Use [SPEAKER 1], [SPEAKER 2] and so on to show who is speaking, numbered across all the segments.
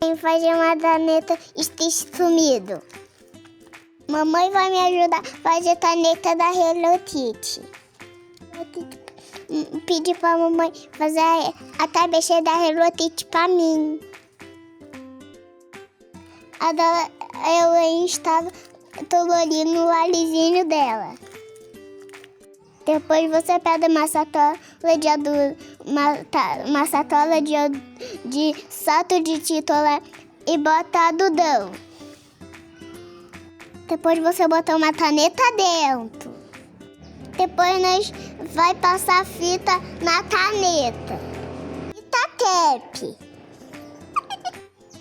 [SPEAKER 1] Vem fazer uma caneta Stitch sumido. Mamãe vai me ajudar a fazer caneta da Hello Kitty. Pedi pra mamãe fazer a cabeça da Hello Kitty pra mim. Ela estava colorindo o alizinho dela. Depois você pega uma sacola de salto de títola e bota algodão. Depois você bota uma caneta dentro. Depois nós vai passar fita na caneta. Fita cap.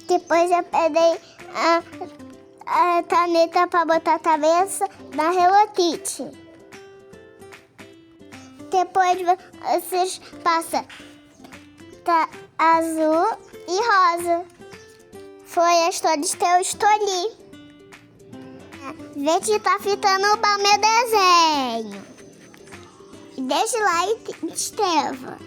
[SPEAKER 1] Depois eu peguei a caneta para botar a cabeça na Hello Kitty. Depois vocês passam azul e rosa. Foi as cores que eu escolhi. Vê se tá fitando o meu desenho. Deixa lá e escreva.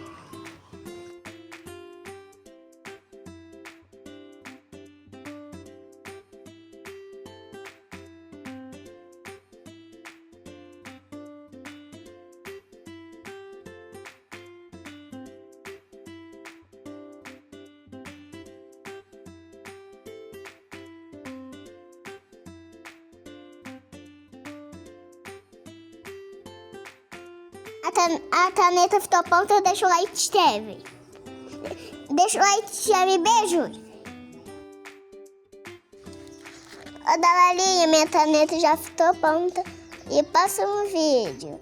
[SPEAKER 1] A caneta ficou pronta, eu deixo lá e escreve. Deixa lá e escreve. Beijo. Ô, Dalarinha, minha caneta já ficou pronta. E passa um vídeo.